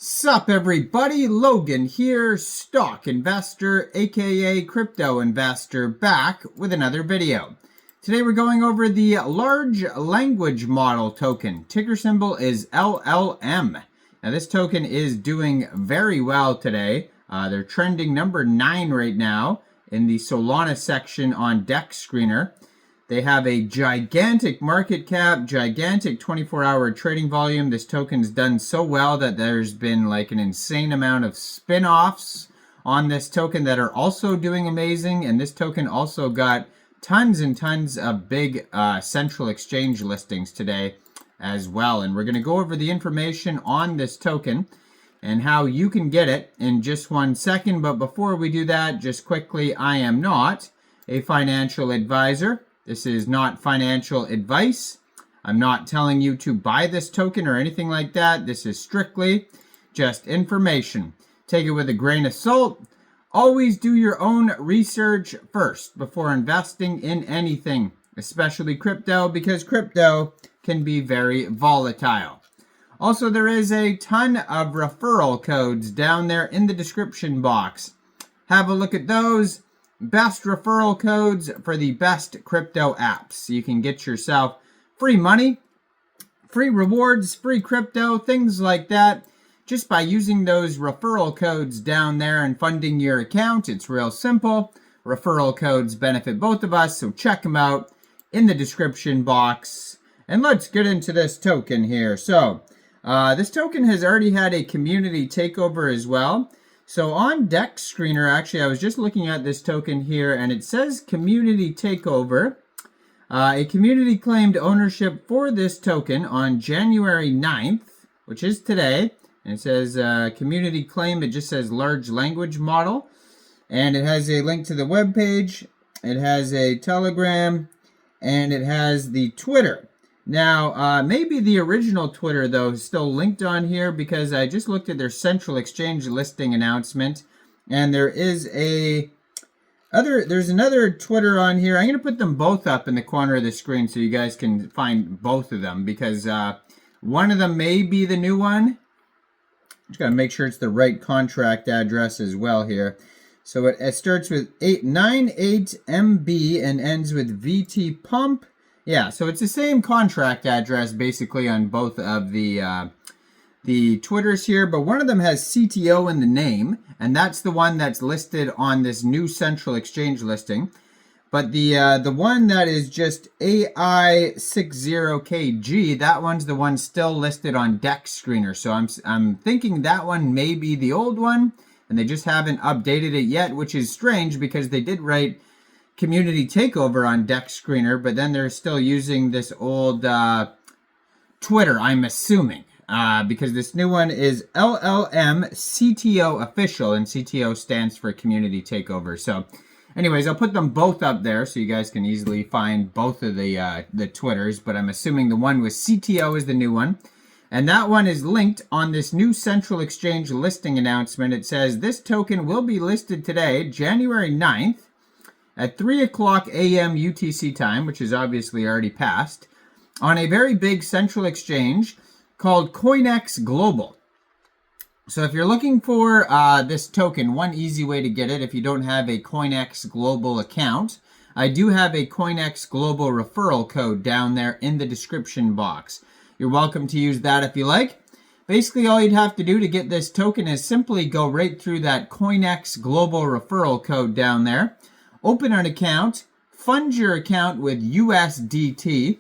Sup everybody, Logan here, stock investor aka crypto investor, back with another video. Today we're going over the large language model token. Ticker symbol is LLM. Now this token is doing very well today. They're trending number 9 right now in the Solana section on DEX Screener. They have a gigantic market cap, gigantic 24-hour trading volume. This token's done so well that there's been like an insane amount of spin-offs on this token that are also doing amazing. And this token also got tons and tons of big central exchange listings today as well. And we're going to go over the information on this token and how you can get it in just 1 second. But before we do that, just quickly, I am not a financial advisor. This is not financial advice. I'm not telling you to buy this token or anything like that. This is strictly just information. Take it with a grain of salt. Always do your own research first before investing in anything, especially crypto, because crypto can be very volatile. Also, there is a ton of referral codes down there in the description box. Have a look at those. Best referral codes for the best crypto apps. You can get yourself free money, free rewards, free crypto, things like that, just by using those referral codes down there and funding your account. It's real simple. Referral codes benefit both of us, so check them out in the description box. And let's get into this token here. So this token has already had a community takeover as well. So on DEX Screener, actually, I was just looking at this token here, and it says community takeover. A community claimed ownership for this token on January 9th, which is today. And it says community claim. It just says large language model. And it has a link to the web page. It has a Telegram, and it has the Twitter. Now, maybe the original Twitter, though, is still linked on here because I just looked at their central exchange listing announcement, and there is there's another Twitter on here. I'm going to put them both up in the corner of the screen so you guys can find both of them, because one of them may be the new one. Just got to make sure it's the right contract address as well here. So it starts with 898MB and ends with VT Pump. Yeah, so it's the same contract address basically on both of the Twitters here, but one of them has CTO in the name, and that's the one that's listed on this new central exchange listing. But the one that is just AI16Z, that one's the one still listed on DEX Screener. So I'm thinking that one may be the old one, and they just haven't updated it yet, which is strange because they did write community takeover on DEX Screener, but then they're still using this old Twitter, I'm assuming, because this new one is LLM CTO official, and CTO stands for community takeover. So anyways, I'll put them both up there so you guys can easily find both of the Twitters, but I'm assuming the one with CTO is the new one. And that one is linked on this new central exchange listing announcement. It says this token will be listed today, January 9th, at 3 o'clock a.m. UTC time, which is obviously already passed, on a very big central exchange called CoinEx Global. So if you're looking for this token, one easy way to get it, if you don't have a CoinEx Global account, I do have a CoinEx Global referral code down there in the description box. You're welcome to use that if you like. Basically, all you'd have to do to get this token is simply go right through that CoinEx Global referral code down there. Open an account, fund your account with USDT,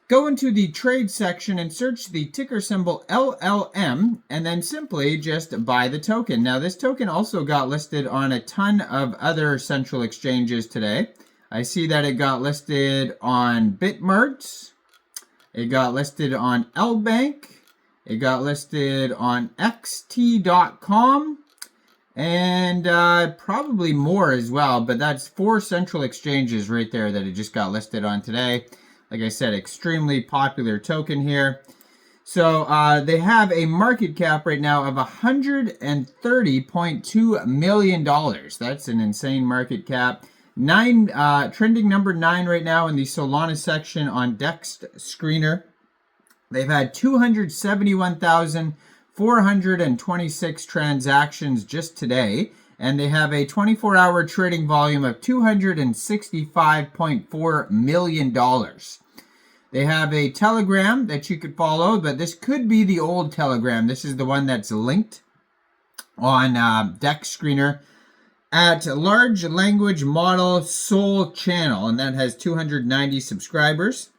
go into the trade section and search the ticker symbol LLM, and then simply just buy the token. Now, this token also got listed on a ton of other central exchanges today. I see that it got listed on Bitmart, it got listed on LBANK, it got listed on XT.com, and probably more as well, but that's 4 central exchanges right there that it just got listed on today. Like I said, extremely popular token here. So they have a market cap right now of $130.2 million. That's an insane market cap. Trending number 9 right now in the Solana section on DEX Screener. They've had 271,000 426 transactions just today, and they have a 24-hour trading volume of $265.4 million. They have a Telegram that you could follow, but this could be the old Telegram. This is the one that's linked on Dex Screener at Large Language Model Soul Channel, and that has 290 subscribers.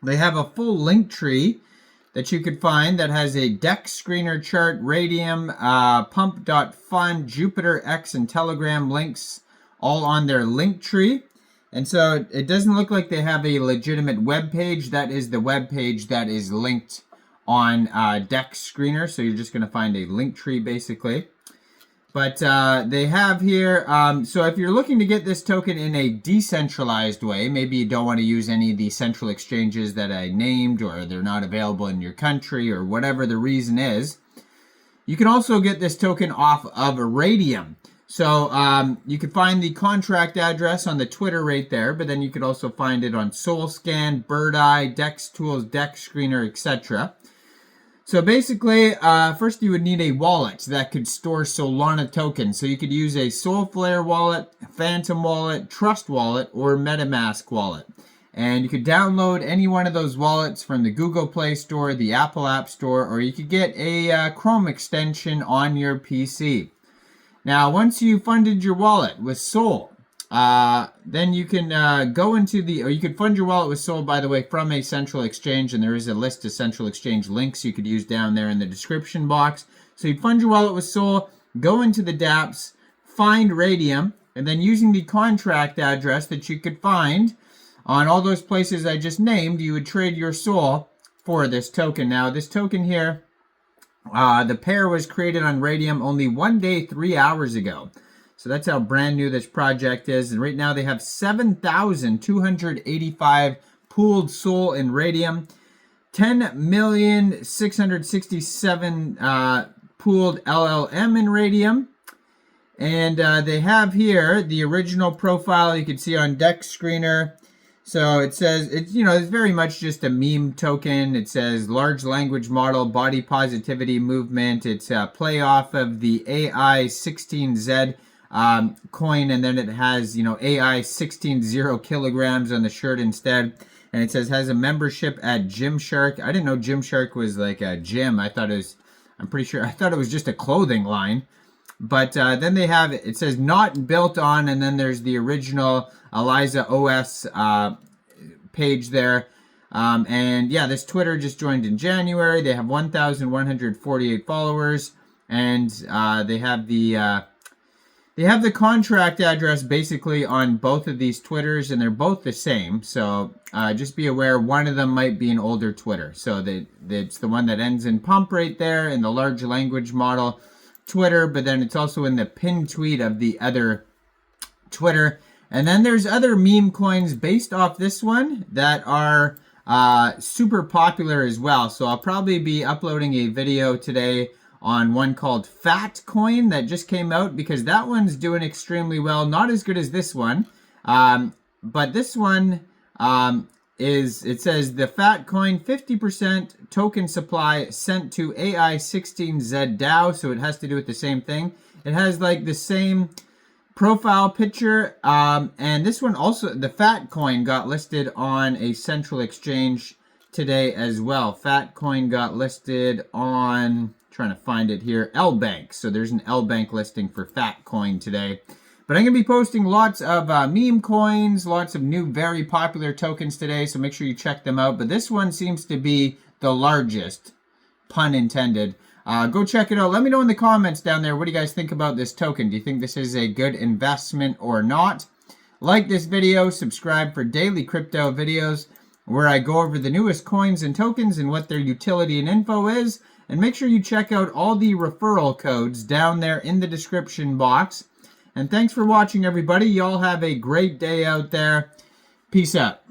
They have a full link tree that you could find that has a Dex Screener chart, Raydium, Pump.Fund, Jupiter X, and Telegram links all on their link tree. And so it doesn't look like they have a legitimate web page. That is the web page that is linked on Dex Screener. So you're just going to find a link tree basically. But they have here, so if you're looking to get this token in a decentralized way, maybe you don't want to use any of the central exchanges that I named, or they're not available in your country, or whatever the reason is, you can also get this token off of Raydium. So you can find the contract address on the Twitter right there, but then you could also find it on SoulScan, Birdeye, Dex Tools, Dex Screener, etc. So basically, first you would need a wallet that could store Solana tokens. So you could use a Soulflare wallet, Phantom wallet, Trust wallet, or MetaMask wallet. And you could download any one of those wallets from the Google Play Store, the Apple App Store, or you could get a Chrome extension on your PC. Now, once you funded your wallet with Sol, then you can go into or you could fund your wallet with Sol, by the way, from a central exchange, and there is a list of central exchange links you could use down there in the description box. So you fund your wallet with Sol, go into the dApps, find Raydium, and then using the contract address that you could find on all those places I just named, you would trade your Sol for this token. Now, this token here, the pair was created on Raydium only 1 day, 3 hours ago. So that's how brand new this project is. And right now they have 7,285 pooled Sol in Raydium, 10,667 pooled LLM in Raydium. And they have here the original profile you can see on Dex Screener. So it says, it's very much just a meme token. It says large language model, body positivity movement. It's a play off of the AI16Z coin, and then it has, AI16 0 kilograms on the shirt instead. And it says has a membership at Gymshark. I didn't know Gymshark was like a gym. I thought it was just a clothing line. But then they have, it says not built on, and then there's the original Eliza OS page there. And yeah, this Twitter just joined in January. They have 1,148 followers, and they have the contract address basically on both of these Twitters, and they're both the same. So just be aware, one of them might be an older Twitter. So it's the one that ends in pump right there in the large language model Twitter, but then it's also in the pinned tweet of the other Twitter. And then there's other meme coins based off this one that are super popular as well. So I'll probably be uploading a video today on one called Fat Coin that just came out, because that one's doing extremely well. Not as good as this one, but this one it says the Fat Coin 50% token supply sent to AI16Z DAO, so it has to do with the same thing. It has like the same profile picture, and this one also, the Fat Coin got listed on a central exchange today as well. Fat Coin got listed on, trying to find it here, LBANK. So there's an LBANK listing for Fat Coin today. But I'm going to be posting lots of meme coins, lots of new very popular tokens today, so make sure you check them out. But this one seems to be the largest, pun intended. Go check it out. Let me know in the comments down there, what do you guys think about this token? Do you think this is a good investment or not? Like this video, subscribe for daily crypto videos where I go over the newest coins and tokens and what their utility and info is. And make sure you check out all the referral codes down there in the description box. And thanks for watching, everybody. Y'all have a great day out there. Peace out.